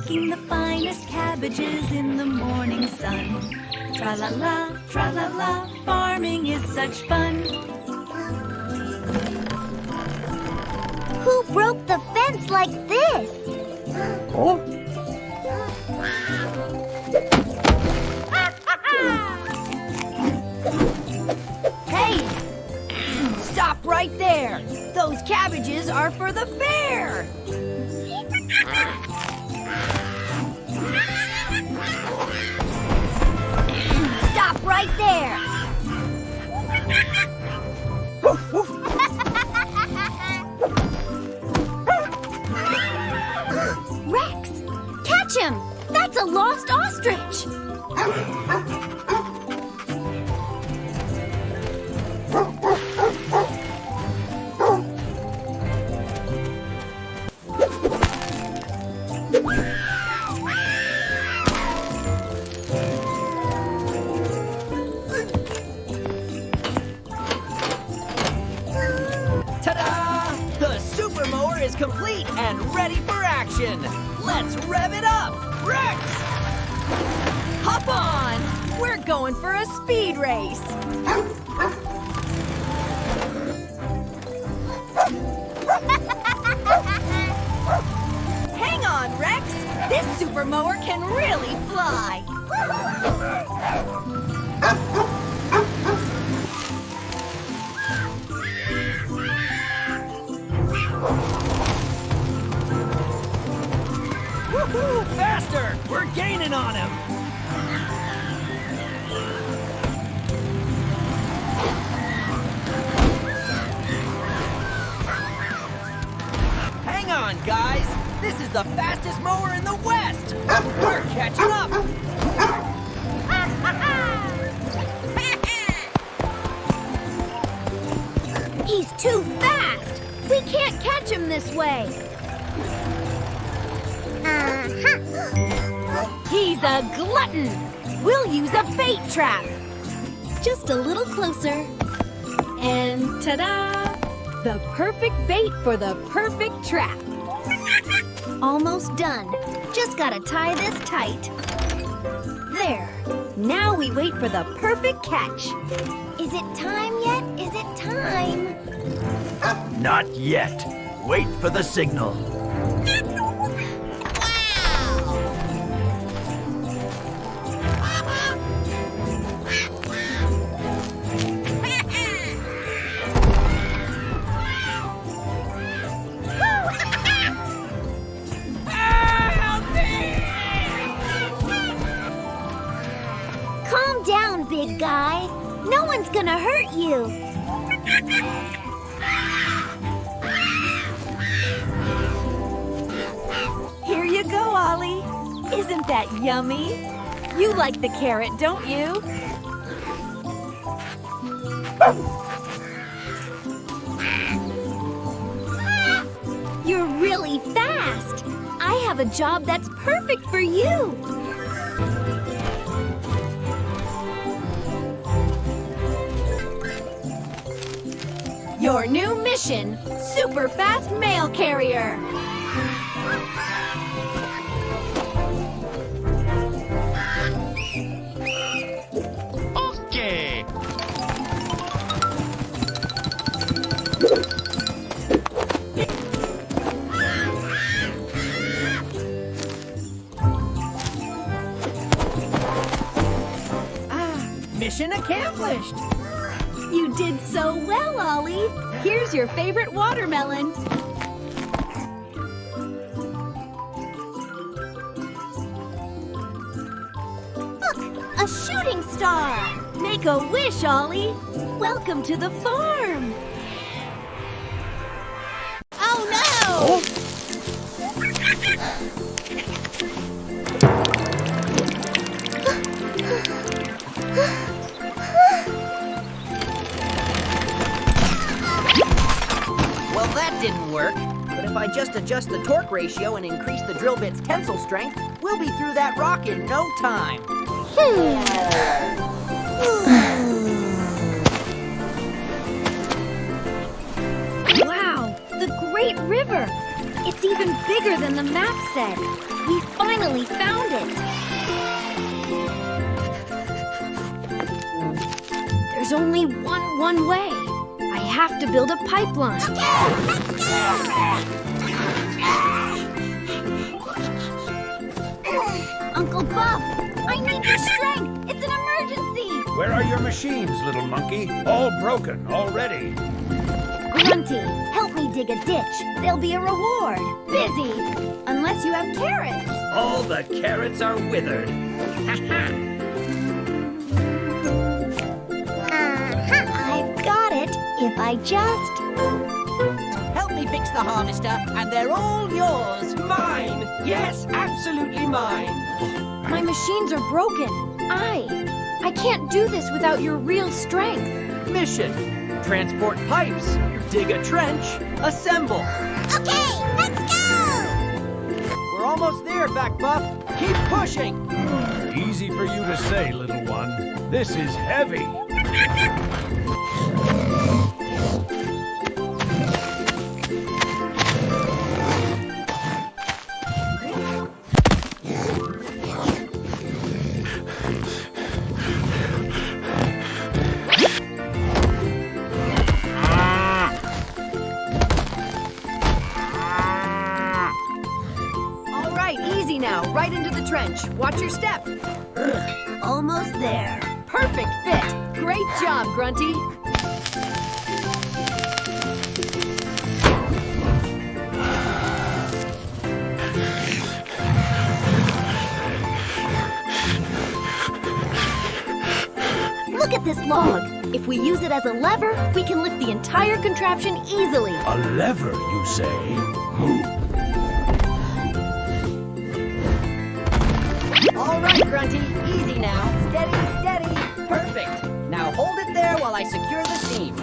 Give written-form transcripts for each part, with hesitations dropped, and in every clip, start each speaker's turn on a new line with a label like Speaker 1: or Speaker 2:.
Speaker 1: picking the finest cabbages in the morning sun. Tra-la-la, farming is such fun.
Speaker 2: Who broke the fence like this?
Speaker 3: Oh?
Speaker 1: Hey! Stop right there! Those cabbages are for the fair!
Speaker 2: Stop right there! Rex! Catch him! That's a lost ostrich!
Speaker 4: Ta-da! The super mower is complete and ready for action. Let's rev it up, Rex!
Speaker 1: Hop on! We're going for a speed race! Hang on, Rex! This super mower can really fly!
Speaker 4: Woohoo! Faster! We're gaining on him! Hang on, guys! This is the fastest mower in the West! We're catching up!
Speaker 2: He's too fast! We can't catch him this way!
Speaker 1: He's a glutton! We'll use a bait trap! Just a little closer. And ta-da! The perfect bait for the perfect trap.
Speaker 2: Almost done. Just gotta tie this tight.
Speaker 1: There. Now we wait for the perfect catch.
Speaker 2: Is it time yet? Is it time?
Speaker 3: Not yet. Wait for the signal.
Speaker 2: Calm down, big guy. No one's gonna hurt you.
Speaker 1: Here you go, Olly. Isn't that yummy? You like the carrot, don't you?
Speaker 2: You're really fast. I have a job that's perfect for you.
Speaker 1: Your new mission, super fast mail carrier.
Speaker 3: Okay.
Speaker 4: Mission accomplished!
Speaker 1: You did so well, Olly. Here's your favorite watermelon.
Speaker 2: Look, a shooting star.
Speaker 1: Make a wish, Olly. Welcome to the farm.
Speaker 2: Oh no!
Speaker 4: Well, that didn't work. But if I just adjust the torque ratio and increase the drill bit's tensile strength, we'll be through that rock in no time.
Speaker 1: Wow, the great river.
Speaker 2: It's even bigger than the map said. We finally found it. There's only one way. I have to build a pipeline. Uncle Buff, I need your strength. It's an emergency.
Speaker 3: Where are your machines, little monkey? All broken already.
Speaker 2: Grunty, help me dig a ditch. There'll be a reward. Busy. Unless you have carrots.
Speaker 3: All the carrots are withered.
Speaker 2: I've got it. If I just...
Speaker 4: Help me fix the harvester, and they're all yours. Mine! Yes, absolutely mine.
Speaker 1: My machines are broken. I can't do this without your real strength.
Speaker 4: Mission: transport pipes, dig a trench, assemble.
Speaker 2: Okay, let's go!
Speaker 4: We're almost there, Back Buff. Keep pushing.
Speaker 3: Easy for you to say, little one. This is heavy.
Speaker 4: Easy now, right into the trench. Watch your step.
Speaker 2: Almost there.
Speaker 1: Perfect fit. Great job, Grunty.
Speaker 2: Look at this log. If we use it as a lever, we can lift the entire contraption easily.
Speaker 3: A lever, you say?
Speaker 4: All right, Grunty. Easy now. Steady, steady. Perfect. Now hold it there while I secure the seam.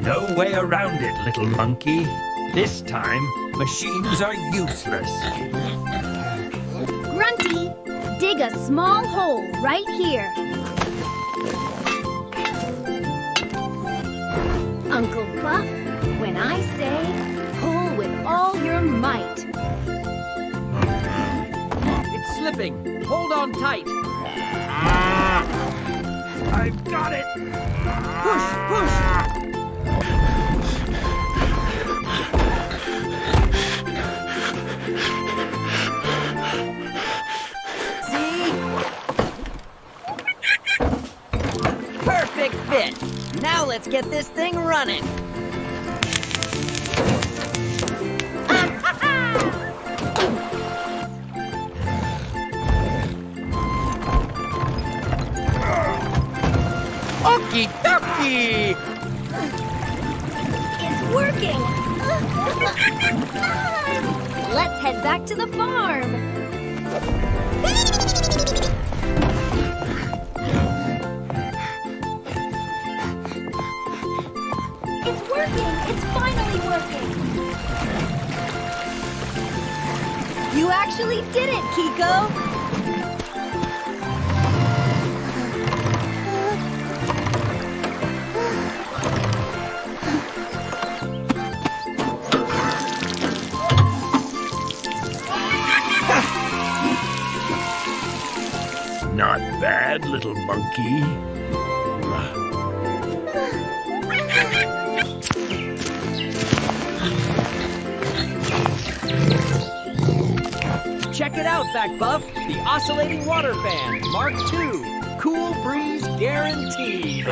Speaker 3: No way around it, little monkey. This time, machines are useless.
Speaker 2: Grunty, dig a small hole right here. Uncle Buff, when I say, pull with all your might.
Speaker 4: It's slipping. Hold on tight.
Speaker 3: I've got it.
Speaker 4: Push, push. Perfect fit. Now let's get this thing running.
Speaker 3: Okie dokie!
Speaker 2: It's working! Let's head back to the farm. It's working! It's finally working!
Speaker 1: You actually did it, Kiko.
Speaker 3: Not bad, little monkey.
Speaker 4: Check it out, Back Buff. The oscillating water fan, Mark II. Cool breeze guaranteed.